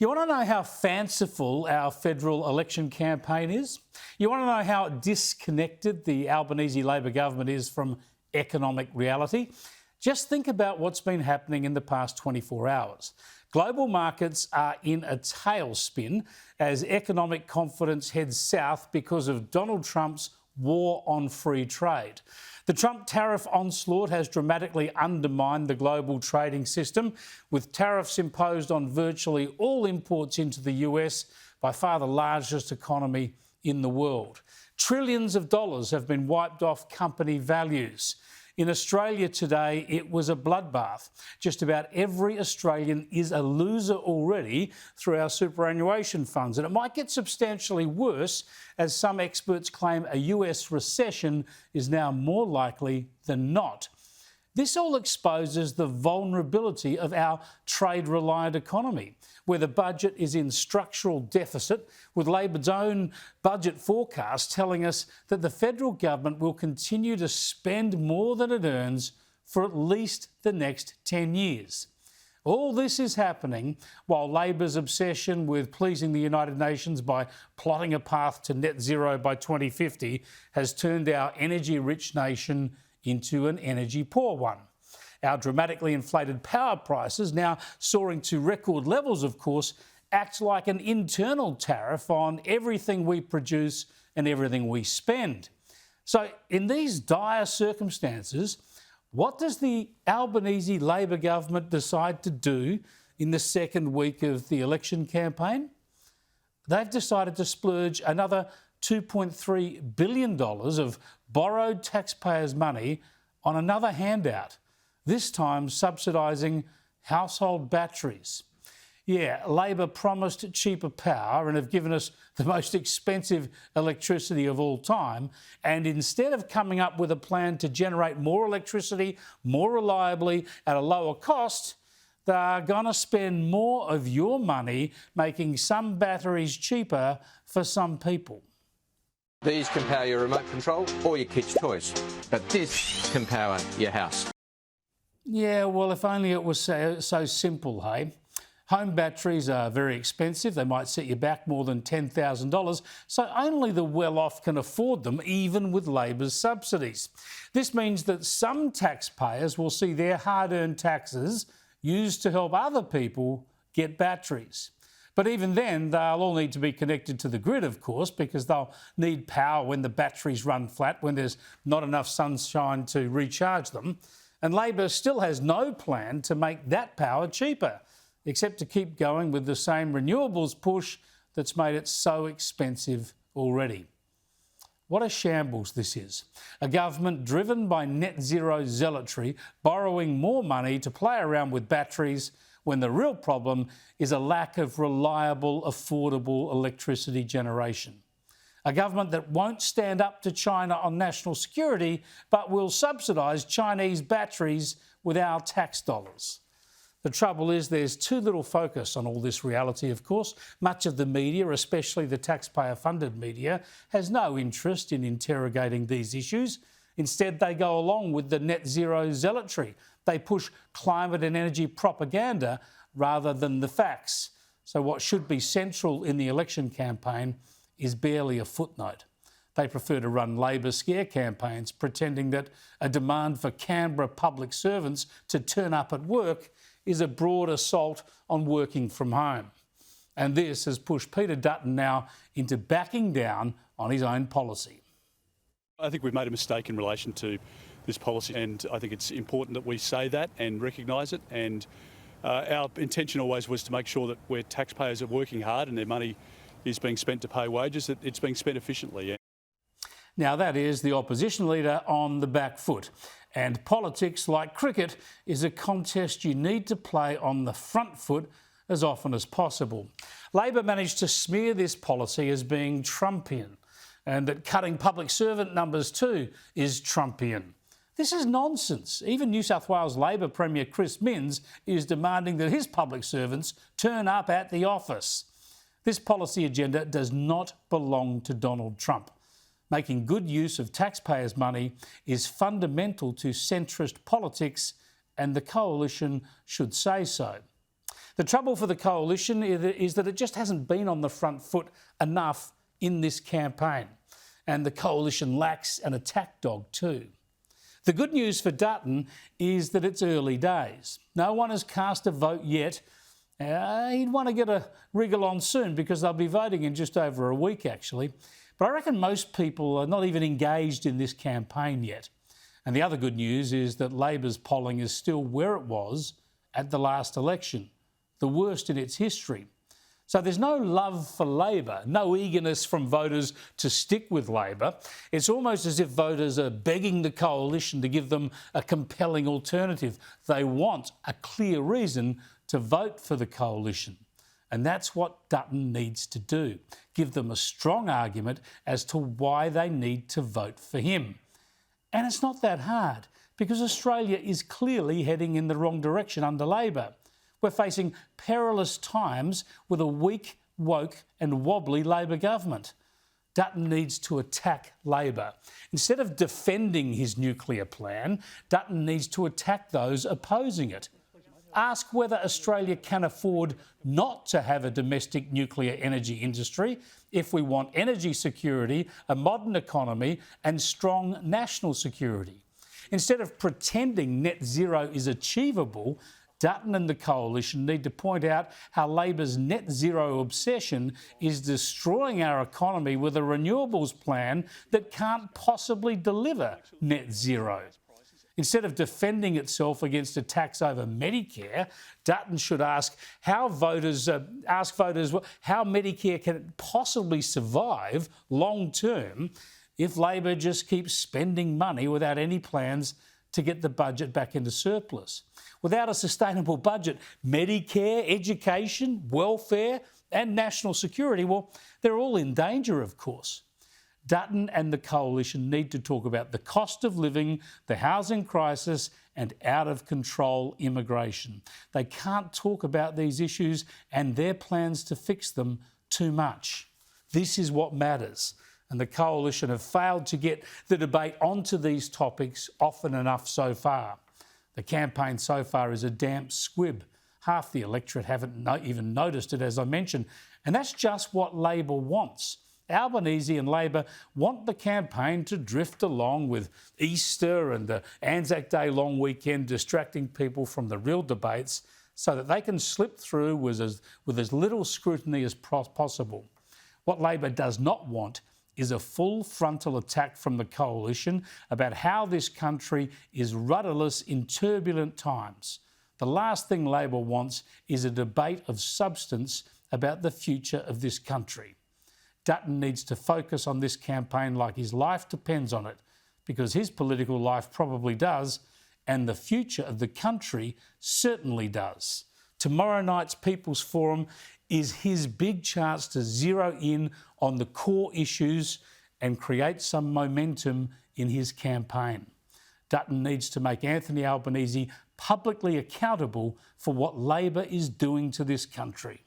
You want to know how fanciful our federal election campaign is? You want to know how disconnected the Albanese Labor government is from economic reality? Just think about what's been happening in the past 24 hours. Global markets are in a tailspin as economic confidence heads south because of Donald Trump's war on free trade. The Trump tariff onslaught has dramatically undermined the global trading system, with tariffs imposed on virtually all imports into the US, by far the largest economy in the world. Trillions of dollars have been wiped off company values. In Australia today, it was a bloodbath. Just about every Australian is a loser already through our superannuation funds, and it might get substantially worse as some experts claim a US recession is now more likely than not. This all exposes the vulnerability of our trade-reliant economy, where the budget is in structural deficit, with Labor's own budget forecast telling us that the federal government will continue to spend more than it earns for at least the next 10 years. All this is happening while Labor's obsession with pleasing the United Nations by plotting a path to net zero by 2050 has turned our energy-rich nation into an energy-poor one. Our dramatically inflated power prices, now soaring to record levels, of course, act like an internal tariff on everything we produce and everything we spend. So in these dire circumstances, what does the Albanese Labor government decide to do in the second week of the election campaign? They've decided to splurge another $2.3 billion of borrowed taxpayers' money on another handout, this time subsidising household batteries. Yeah, Labor promised cheaper power and have given us the most expensive electricity of all time, and instead of coming up with a plan to generate more electricity more reliably at a lower cost, they're going to spend more of your money making some batteries cheaper for some people. These can power your remote control or your kid's toys, but this can power your house. Yeah, well, if only it was so simple, hey? Home batteries are very expensive. They might set you back more than $10,000, so only the well-off can afford them, even with Labor's subsidies. This means that some taxpayers will see their hard-earned taxes used to help other people get batteries. But even then, they'll all need to be connected to the grid, of course, because they'll need power when the batteries run flat, when there's not enough sunshine to recharge them. And Labor still has no plan to make that power cheaper, except to keep going with the same renewables push that's made it so expensive already. What a shambles this is. A government driven by net zero zealotry, borrowing more money to play around with batteries, when the real problem is a lack of reliable, affordable electricity generation. A government that won't stand up to China on national security, but will subsidise Chinese batteries with our tax dollars. The trouble is there's too little focus on all this reality, of course. Much of the media, especially the taxpayer-funded media, has no interest in interrogating these issues. Instead, they go along with the net zero zealotry. They push climate and energy propaganda rather than the facts. So what should be central in the election campaign is barely a footnote. They prefer to run Labor scare campaigns, pretending that a demand for Canberra public servants to turn up at work is a broad assault on working from home. And this has pushed Peter Dutton now into backing down on his own policy. I think we've made a mistake in relation to this policy, and I think it's important that we say that and recognise it. And our intention always was to make sure that where taxpayers are working hard and their money is being spent to pay wages, that it's being spent efficiently. Now that is the opposition leader on the back foot. And politics, like cricket, is a contest you need to play on the front foot as often as possible. Labor managed to smear this policy as being Trumpian, and that cutting public servant numbers too is Trumpian. This is nonsense. Even New South Wales Labor Premier Chris Minns is demanding that his public servants turn up at the office. This policy agenda does not belong to Donald Trump. Making good use of taxpayers' money is fundamental to centrist politics, and the coalition should say so. The trouble for the coalition is that it just hasn't been on the front foot enough in this campaign, and the coalition lacks an attack dog too. The good news for Dutton is that it's early days. No one has cast a vote yet. He'd want to get a wriggle on soon because they'll be voting in just over a week, actually. But I reckon most people are not even engaged in this campaign yet. And the other good news is that Labor's polling is still where it was at the last election, the worst in its history. So there's no love for Labor, no eagerness from voters to stick with Labor. It's almost as if voters are begging the coalition to give them a compelling alternative. They want a clear reason to vote for the coalition. And that's what Dutton needs to do, give them a strong argument as to why they need to vote for him. And it's not that hard, because Australia is clearly heading in the wrong direction under Labor. We're facing perilous times with a weak, woke and wobbly Labor government. Dutton needs to attack Labor. Instead of defending his nuclear plan, Dutton needs to attack those opposing it. Ask whether Australia can afford not to have a domestic nuclear energy industry if we want energy security, a modern economy and strong national security. Instead of pretending net zero is achievable, Dutton and the coalition need to point out how Labor's net zero obsession is destroying our economy with a renewables plan that can't possibly deliver net zero. Instead of defending itself against attacks over Medicare, Dutton should ask voters how Medicare can possibly survive long term if Labor just keeps spending money without any plans to get the budget back into surplus. Without a sustainable budget, Medicare, education, welfare and national security, well, they're all in danger, of course. Dutton and the coalition need to talk about the cost of living, the housing crisis and out-of-control immigration. They can't talk about these issues and their plans to fix them too much. This is what matters, and the coalition have failed to get the debate onto these topics often enough so far. The campaign so far is a damp squib. Half the electorate haven't even noticed it, as I mentioned, and that's just what Labor wants. Albanese and Labor want the campaign to drift along with Easter and the Anzac Day long weekend, distracting people from the real debates so that they can slip through with as little scrutiny as possible. What Labor does not want is a full frontal attack from the coalition about how this country is rudderless in turbulent times. The last thing Labor wants is a debate of substance about the future of this country. Dutton needs to focus on this campaign like his life depends on it, because his political life probably does, and the future of the country certainly does. Tomorrow night's People's Forum is his big chance to zero in on the core issues and create some momentum in his campaign. Dutton needs to make Anthony Albanese publicly accountable for what Labor is doing to this country.